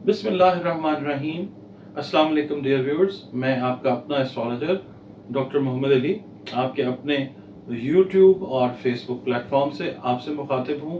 बिस्मिल्लाहिर्रहमानिर्रहीम। अस्सलाम वालेकुम डियर व्यूअर्स, मैं आपका अपना एस्ट्रोलॉजर डॉक्टर मोहम्मद अली आपके अपने यूट्यूब और फेसबुक प्लेटफॉर्म से आपसे मुखातिब हूँ।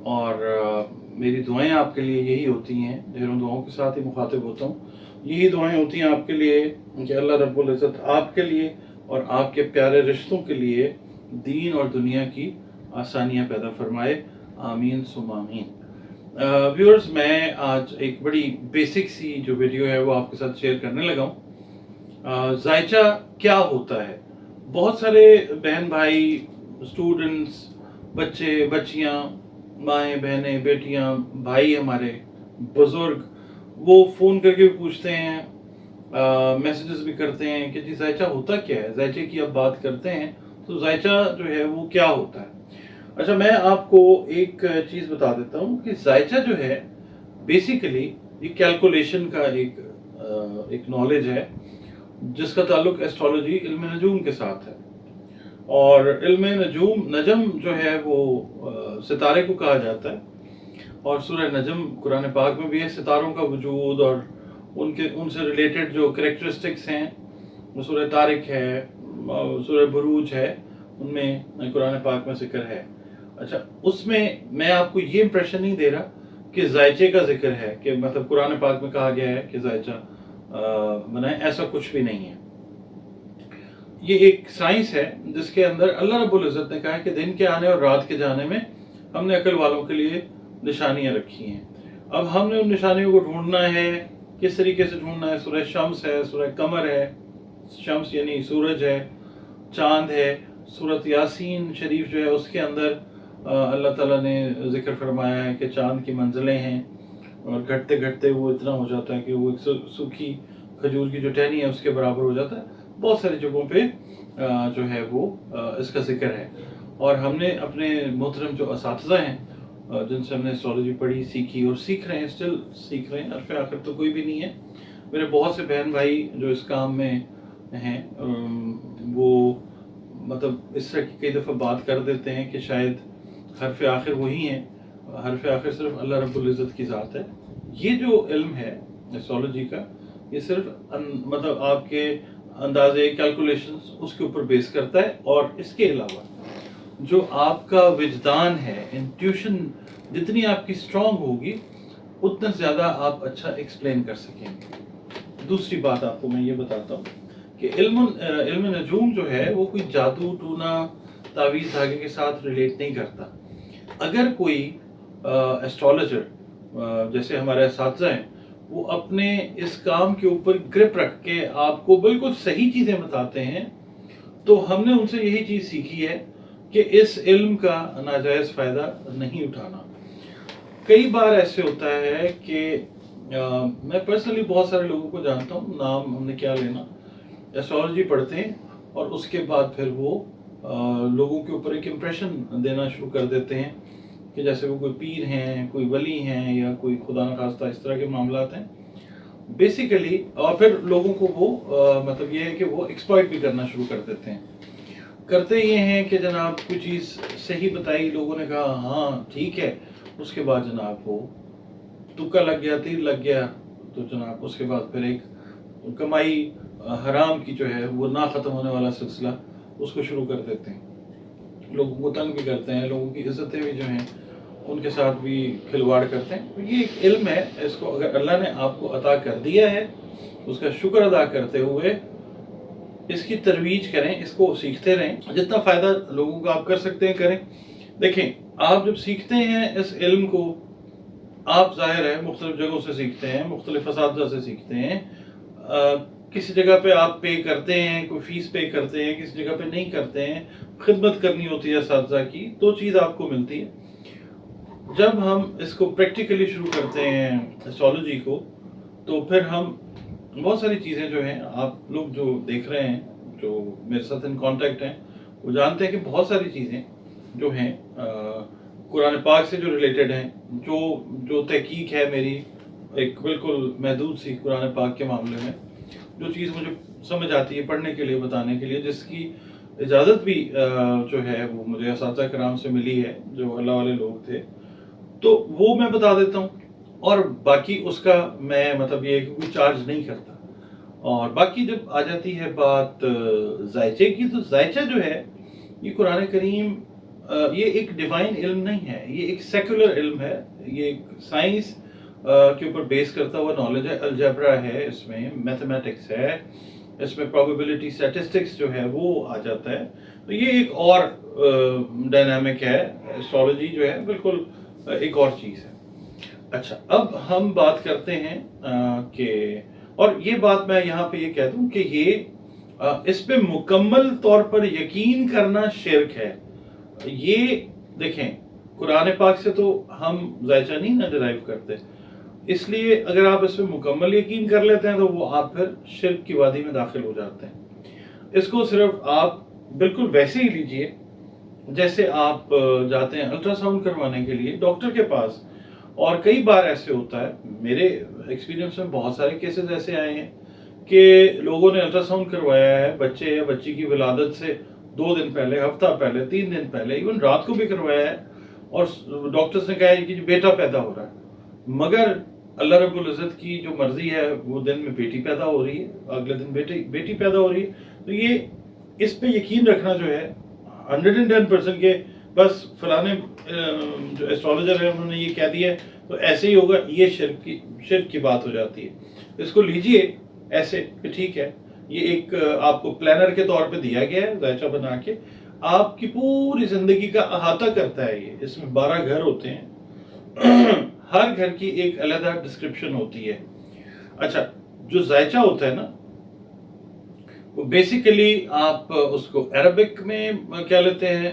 और मेरी दुआएं आपके लिए यही होती हैं, ढेरों दुआओं के साथ ही मुखातिब होता हूँ। यही दुआएं होती हैं आपके लिए कि अल्लाह रब्बुल इज़्ज़त आपके लिए और आपके प्यारे रिश्तों के लिए दीन और दुनिया की आसानियाँ पैदा फरमाए। आमीन सुम आमीन। व्यूअर्स, मैं आज एक बड़ी बेसिक सी जो वीडियो है वो आपके साथ शेयर करने लगा हूँ। जायचा क्या होता है? बहुत सारे बहन भाई, स्टूडेंट्स, बच्चे बच्चियाँ, माएँ बहनें बेटियाँ, भाई हमारे बुज़ुर्ग, वो फ़ोन करके भी पूछते हैं, मैसेजेस भी करते हैं कि जी जायचा होता क्या है? जायचे की अब बात करते हैं तो जायचा जो है वो क्या होता है? अच्छा, मैं आपको एक चीज़ बता देता हूँ कि जायचा जो है बेसिकली ये कैलकुलेशन का एक नॉलेज है जिसका ताल्लुक एस्ट्रोलॉजी इल्म नजूम के साथ है। और इल्म नजूम नजम जो है वो सितारे को कहा जाता है। और सूरह नजम कुरान पाक में भी है, सितारों का वजूद और उनसे रिलेटेड जो करेक्टरिस्टिक्स हैं, वो सूरह तारिक है, सूरह बुरूज है, उनमें कुरान पाक में जिक्र है। अच्छा, उसमें मैं आपको ये इंप्रेशन नहीं दे रहा कि जायचे का जिक्र है कि मतलब कुरान पाक में कहा गया है कि जायचा बनाए, ऐसा कुछ भी नहीं है। ये एक साइंस है जिसके अंदर अल्लाह रब्बुल इज़्ज़त ने कहा है कि दिन के आने और रात के जाने में हमने अकल वालों के लिए निशानियां रखी हैं। अब हमने उन निशानियों को ढूंढना है। किस तरीके से ढूंढना है? सूरह शम्स है, सूरह कमर है, शम्स यानी सूरज है, चांद है, सूरत यासीन शरीफ जो है उसके अंदर अल्लाह ताला ने जिक्र फरमाया है कि चांद की मंजिलें हैं और घटते घटते वो इतना हो जाता है कि वो एक सूखी खजूर की जो टहनी है उसके बराबर हो जाता है। बहुत सारी जगहों पे जो है वो इसका जिक्र है। और हमने अपने मोहतरम जो असातिज़ा हैं जिनसे हमने एस्ट्रोलॉजी पढ़ी, सीखी और सीख रहे हैं, स्टिल सीख रहे हैं, अरफ़ आखिर तो कोई भी नहीं है। मेरे बहुत से बहन भाई जो इस काम में हैं, वो मतलब इस तरह की कई दफ़ा बात कर देते हैं कि शायद हरफ आखिर वही हैं। हरफ आखिर सिर्फ अल्लाह रब्बुल इज़्ज़त की ज़ात है। ये जो इल्म है एस्ट्रोलॉजी का, ये सिर्फ मतलब आपके अंदाजे, कैलकुलेशंस उसके ऊपर बेस करता है। और इसके अलावा जो आपका विजदान है, इंट्यूशन जितनी आपकी स्ट्रॉन्ग होगी उतना ज़्यादा आप अच्छा एक्सप्लेन कर सकेंगे। दूसरी बात आपको मैं ये बताता हूँ कि इल्म नजूम जो है वो कोई जादू टूना तावीज़ धागे के साथ रिलेट नहीं करता। अगर कोई एस्ट्रोलॉजर जैसे हमारे असातिज़ा हैं, वो अपने इस काम के ऊपर ग्रिप रख के आपको बिल्कुल सही चीज़ें बताते हैं, तो हमने उनसे यही चीज़ सीखी है कि इस इल्म का नाजायज़ फ़ायदा नहीं उठाना। कई बार ऐसे होता है कि मैं पर्सनली बहुत सारे लोगों को जानता हूँ, नाम हमने क्या लेना, एस्ट्रोलॉजी पढ़ते हैं और उसके बाद फिर वो लोगों के ऊपर एक इम्प्रेशन देना शुरू कर देते हैं कि जैसे वो कोई पीर हैं, कोई वली हैं या कोई खुदा न खास्ता इस तरह के मामलात हैं बेसिकली। और फिर लोगों को वो मतलब ये है कि वो एक्सप्लॉइट भी करना शुरू कर देते हैं। करते ये हैं कि जनाब कोई चीज़ सही बताई, लोगों ने कहा हाँ ठीक है, उसके बाद जनाब वो तुक्का लग गया, तीर लग गया, तो जनाब उसके बाद फिर एक कमाई हराम की जो है वो ना ख़त्म होने वाला सिलसिला उसको शुरू कर देते हैं। लोगों को तंग भी करते हैं, लोगों की इज़्ज़तें भी जो हैं उनके साथ भी खिलवाड़ करते हैं। तो ये एक इल्म है, इसको अगर अल्लाह ने आपको अता कर दिया है उसका शुक्र अदा करते हुए इसकी तरवीज करें, इसको सीखते रहें। जितना फ़ायदा लोगों का आप कर सकते हैं करें। देखें, आप जब सीखते हैं इस इल्म को, आप ज़ाहिर है मुख्तलिफ जगहों से सीखते हैं, मुख्तलिफ असातिज़ा से सीखते हैं। किसी जगह पे आप पे करते हैं, कोई फ़ीस पे करते हैं, किसी जगह पे नहीं करते हैं, खिदमत करनी होती है असातिज़ा की, तो चीज़ आपको मिलती है। जब हम इसको प्रैक्टिकली शुरू करते हैं एस्ट्रोलॉजी को, तो फिर हम बहुत सारी चीज़ें जो हैं, आप लोग जो देख रहे हैं, जो मेरे साथ इन कांटेक्ट हैं, वो जानते हैं कि बहुत सारी चीज़ें जो हैं कुरान पाक से जो रिलेटेड हैं, जो तहकीक है मेरी एक बिल्कुल महदूद सी कुरान पाक के मामले में, जो चीज़ मुझे समझ आती है पढ़ने के लिए, बताने के लिए, जिसकी इजाज़त भी जो है वो मुझे असातिज़ा कराम से मिली है जो अल्लाह वाले लोग थे, तो वो मैं बता देता हूँ। और बाकी उसका मैं मतलब ये कोई चार्ज नहीं करता। और बाकी जब आ जाती है बात ज़ायचे की, तो ज़ायचा जो है ये कुरान करीम ये एक डिवाइन इल्म नहीं है, ये एक सेकुलर इल्म है, ये एक साइंस के ऊपर बेस करता हुआ नॉलेज है। अलजेब्रा है, इसमें मैथमेटिक्स है, इसमें प्रोबेबिलिटी स्टैटिस्टिक्स जो है वो आ जाता है। तो ये एक और डायनामिक है, एस्ट्रोलॉजी जो है बिल्कुल एक और चीज़ है। अच्छा, अब हम बात करते हैं कि, और ये बात मैं यहाँ पे ये कह दूं कि ये इस पे मुकम्मल तौर पर यकीन करना शिर्क है। ये देखें, कुरान पाक से तो हम ज़ायचा नहीं ना डिराइव करते, इसलिए अगर आप इस पे मुकम्मल यकीन कर लेते हैं तो वो आप फिर शिर्क की वादी में दाखिल हो जाते हैं। इसको सिर्फ आप बिल्कुल वैसे ही लीजिए जैसे आप जाते हैं अल्ट्रासाउंड करवाने के लिए डॉक्टर के पास, और कई बार ऐसे होता है, मेरे एक्सपीरियंस में बहुत सारे केसेस ऐसे आए हैं कि लोगों ने अल्ट्रासाउंड करवाया है बच्चे या बच्ची की विलादत से 2 दिन पहले, हफ्ता पहले, 3 दिन पहले, इवन रात को भी करवाया है, और डॉक्टर्स ने कहा है कि बेटा पैदा हो रहा है, मगर अल्लाह रब्बुल इज़्ज़त की जो मर्जी है वो दिन में बेटी पैदा हो रही है, अगले दिन बेटी पैदा हो रही है। तो ये इस पे यकीन रखना जो है 110% के बस फलाने जो एस्ट्रोलॉजर है उन्होंने ये कह दिया है तो ऐसे ही होगा, ये शिर्क की बात हो जाती है। इसको लीजिए ऐसे कि ठीक है, ये एक आपको प्लानर के तौर पे दिया गया है, ज़ायचा बना के आपकी पूरी जिंदगी का अहाता करता है ये। इसमें 12 घर होते हैं हर घर की एक अलग डिस्क्रिप्शन होती है। अच्छा, जो ज़ायचा होता है ना, वो बेसिकली आप उसको अरबिक में क्या लेते हैं,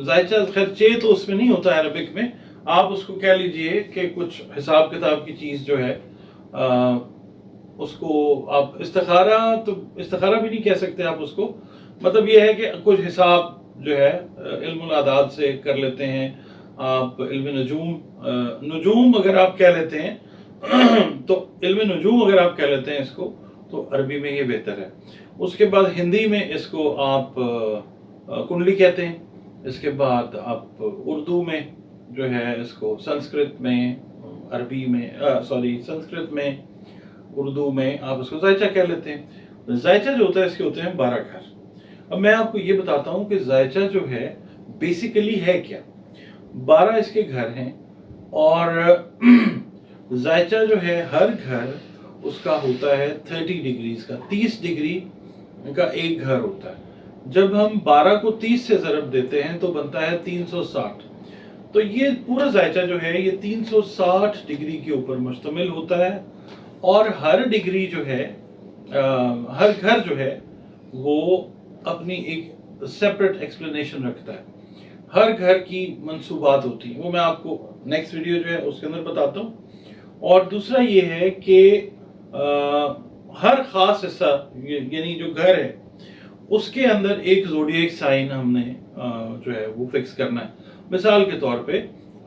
ज़ायचा खैर चे तो उसमें नहीं होता है अरबिक में, आप उसको कह लीजिए कि कुछ हिसाब किताब की चीज़ जो है, उसको आप इस्तिखारा, तो इस्तिखारा भी नहीं कह सकते आप उसको, मतलब ये है कि कुछ हिसाब जो है इल्मुल आदाद से कर लेते हैं आप, इल्म नजूम अगर आप कह लेते हैं तो इल्म नजूम अगर आप कह लेते हैं इसको, तो अरबी में ये बेहतर है। उसके बाद हिंदी में इसको आप कुंडली कहते हैं। इसके बाद आप उर्दू में जो है इसको, संस्कृत में, अरबी में, संस्कृत में, उर्दू में आप इसको ज़ायचा कह लेते हैं। ज़ायचा जो होता है इसके होते हैं 12 घर। अब मैं आपको ये बताता हूँ कि ज़ायचा जो है बेसिकली है क्या। 12 इसके घर हैं, और ज़ायचा जो है हर घर उसका होता है 30 डिग्रीज का, 30 डिग्री का एक घर होता है। जब हम 12 को 30 से ज़रब देते हैं तो बनता है 360। तो ये पूरा ज़ायचा जो है ये 360 डिग्री के ऊपर मुश्तमिल होता है, और हर डिग्री जो है हर घर जो है वो अपनी एक सेपरेट एक्सप्लेनेशन रखता है। हर घर की मंसूबात होती है, वो मैं आपको नेक्स्ट वीडियो जो है उसके अंदर बताता हूँ। और दूसरा ये है कि हर खास हिस्सा यानी जो घर है उसके अंदर एक ज़ोडिएक साइन हमने जो है वो फिक्स करना है। मिसाल के तौर पे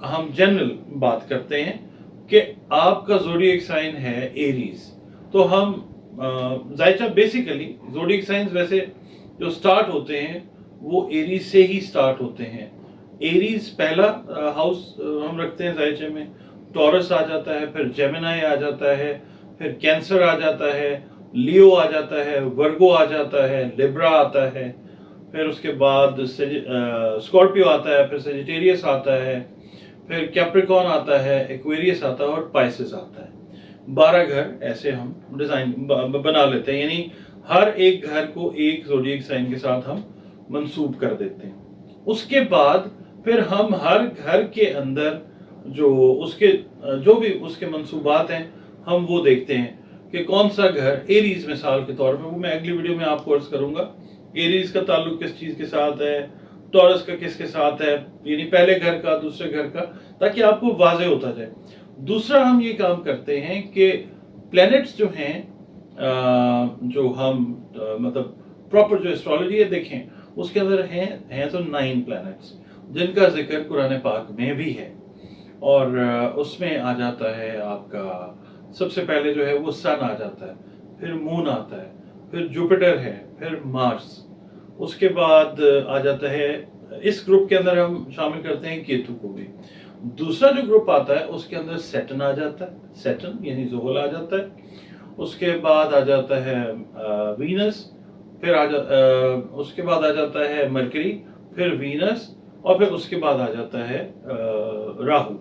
हम जनरल बात करते हैं कि आपका ज़ोडिएक साइन है एरीज, तो हम ज़ायचा बेसिकली ज़ोडिएक साइंस वैसे जो स्टार्ट होते हैं वो एरीज से ही स्टार्ट होते हैं। एरीज पहला हाउस हम रखते हैं ज़ायचे में, टॉरस आ जाता है, फिर जेमिनाई आ जाता है, फिर कैंसर आ जाता है, लियो आ जाता है, वर्गो आ जाता है, लिब्रा आता है, फिर उसके बाद स्कॉर्पियो आता है, फिर सेजिटेरियस आता है, फिर कैप्रिकॉन आता है, एक्वेरियस आता है, और पाइसेस आता है। 12 घर ऐसे हम डिजाइन बना लेते हैं, यानी हर एक घर को एक ज़ोडिएक साइन के साथ हम मंसूब कर देते हैं। उसके बाद फिर हम हर घर के अंदर जो भी उसके मंसूबात हैं हम वो देखते हैं कि कौन सा घर एरीज मिसाल के तौर पे, वो मैं अगली वीडियो में आपको अर्ज करूंगा, एरीज का ताल्लुक किस चीज के साथ है, टॉरस का किसके साथ है, यानी पहले घर का, दूसरे घर का, ताकि आपको वाजे होता जाए। दूसरा हम ये काम करते हैं कि प्लैनेट्स जो हैं जो हम मतलब प्रॉपर जो एस्ट्रोलॉजी है देखें उसके अंदर हैं तो 9 प्लैनेट्स जिनका जिक्र कुरान पाक में भी है, और उसमें आ जाता है आपका सबसे पहले जो है वो सन आ जाता है, फिर मून आता है, फिर जुपिटर है, फिर मार्स, उसके बाद आ जाता है, इस ग्रुप के अंदर हम शामिल करते हैं केतु को भी, दूसरा जो ग्रुप आता है उसके अंदर सैटर्न आ जाता है, सैटर्न यानी ज़ुहल आ जाता है, उसके बाद आ जाता है वीनस, फिर उसके बाद आ जाता है मरकरी, फिर वीनस, और फिर उसके बाद आ जाता है राहु।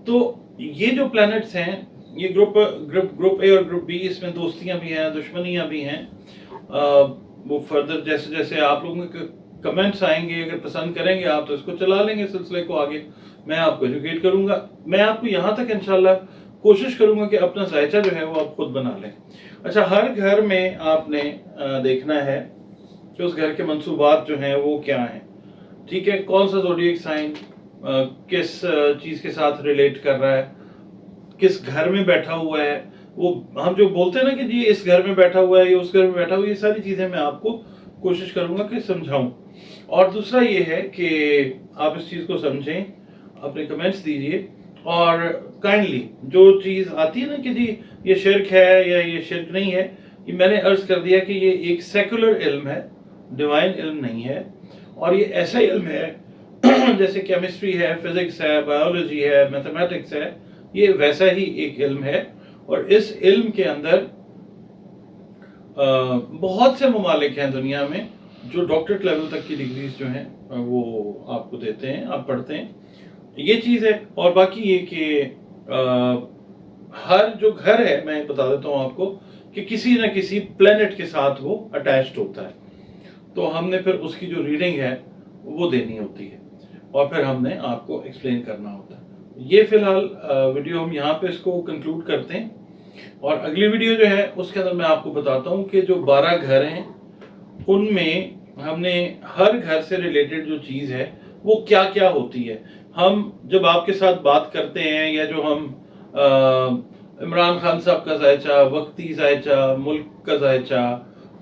तो ये जो प्लैनेट्स हैं, ये ग्रुप ए और ग्रुप बी, इसमें दोस्तियां भी हैं, दुश्मनियां भी हैं। वो फर्दर जैसे जैसे आप लोगों के कमेंट्स आएंगे, अगर पसंद करेंगे आप तो इसको चला लेंगे सिलसिले को आगे, मैं आपको एजुकेट करूंगा। मैं आपको यहाँ तक इंशाल्लाह कोशिश करूंगा कि अपना जायचा जो है वो आप खुद बना लें। अच्छा, हर घर में आपने देखना है कि उस घर के मंसूबात जो हैं वो क्या हैं, ठीक है, कौन सा ज़ोडिएक साइन किस चीज़ के साथ रिलेट कर रहा है, किस घर में बैठा हुआ है। वो हम जो बोलते हैं ना कि जी इस घर में बैठा हुआ है, ये उस घर में बैठा हुआ है, ये सारी चीज़ें मैं आपको कोशिश करूंगा कि समझाऊं। और दूसरा ये है कि आप इस चीज़ को समझें, अपने कमेंट्स दीजिए, और काइंडली जो चीज़ आती है ना कि जी ये शिर्क है या ये शिर्क नहीं है, ये मैंने अर्ज कर दिया कि ये एक सेकुलर इल्म है, डिवाइन इल्म नहीं है। और ये ऐसा इल्म है जैसे केमिस्ट्री है, फिजिक्स है, बायोलॉजी है, मैथमेटिक्स है, ये वैसा ही एक इल्म है। और इस इल्म के अंदर बहुत से ममालिक हैं दुनिया में जो डॉक्टरेट लेवल तक की डिग्रीज जो हैं वो आपको देते हैं, आप पढ़ते हैं, ये चीज़ है। और बाकी ये कि हर जो घर है, मैं बता देता हूँ आपको कि किसी न किसी प्लेनेट के साथ वो अटैच्ड होता है, तो हमने फिर उसकी जो रीडिंग है वो देनी होती है, और फिर हमने आपको एक्सप्लेन करना होता है। ये फिलहाल वीडियो हम यहाँ पे इसको कंक्लूड करते हैं, और अगली वीडियो जो है उसके अंदर मैं आपको बताता हूँ कि जो 12 घर हैं उनमें हमने हर घर से रिलेटेड जो चीज़ है वो क्या क्या होती है। हम जब आपके साथ बात करते हैं, या जो हम इमरान खान साहब का जायचा, वक्ती जायचा, मुल्क का जायचा,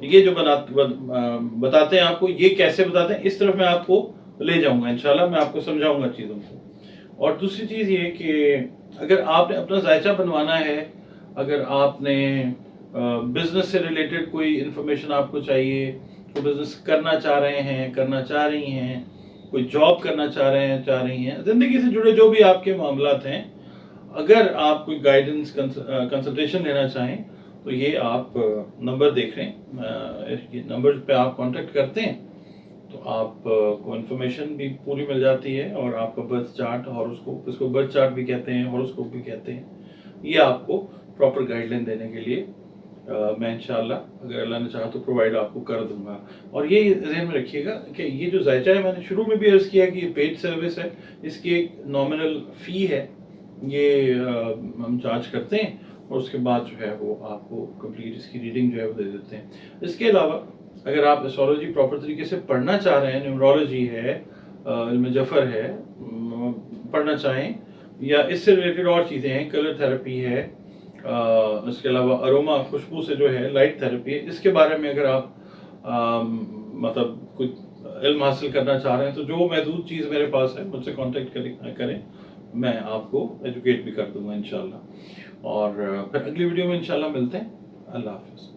ये जो बताते हैं आपको, ये कैसे बताते हैं, इस तरफ मैं आपको ले जाऊंगा इंशाल्लाह, मैं आपको समझाऊंगा चीज़ों को। और दूसरी चीज़ ये कि अगर आपने अपना जायचा बनवाना है, अगर आपने बिजनेस से रिलेटेड कोई इंफॉर्मेशन आपको चाहिए, कोई बिजनेस करना चाह रहे हैं, करना चाह रही हैं, कोई जॉब करना चाह रही हैं, ज़िंदगी से जुड़े जो भी आपके मामलात हैं, अगर आप कोई गाइडेंस कंसल्टेशन लेना चाहें तो ये आप नंबर देख रहे हैं, ये नंबर पे आप कांटेक्ट करते हैं तो आप को इन्फॉर्मेशन भी पूरी मिल जाती है, और आपका बर्थ चार्ट, हॉरोस्कोप, इसको बर्थ चार्ट भी कहते हैं, हॉरोस्कोप भी कहते हैं, ये आपको प्रॉपर गाइडलाइन देने के लिए मैं इंशाल्लाह अगर अल्लाह ने चाहा तो प्रोवाइड आपको कर दूंगा। और ये ध्यान में रखिएगा कि ये जो जायचा है, मैंने शुरू में भी अर्ज़ किया कि ये पेड सर्विस है, इसकी एक नॉमिनल फ़ी है, ये हम चार्ज करते हैं, और उसके बाद जो है वो आपको कंप्लीट इसकी रीडिंग जो है वो दे देते हैं। इसके अलावा अगर आप एस्ट्रोलॉजी प्रॉपर तरीके से पढ़ना चाह रहे हैं, न्यूमरोलॉजी है, इल्म जफर है, पढ़ना चाहें, या इससे रिलेटेड और चीज़ें हैं, कलर थेरेपी है, इसके अलावा अरोमा खुशबू से जो है लाइट थेरेपी है, इसके बारे में अगर आप मतलब कुछ इल्म हासिल करना चाह रहे हैं तो जो महदूद चीज़ मेरे पास है मुझसे कांटेक्ट करें, मैं आपको एजुकेट भी कर दूंगा इंशाल्लाह। और फिर अगली वीडियो में इंशाल्लाह मिलते हैं। अल्लाह हाफ़िज़।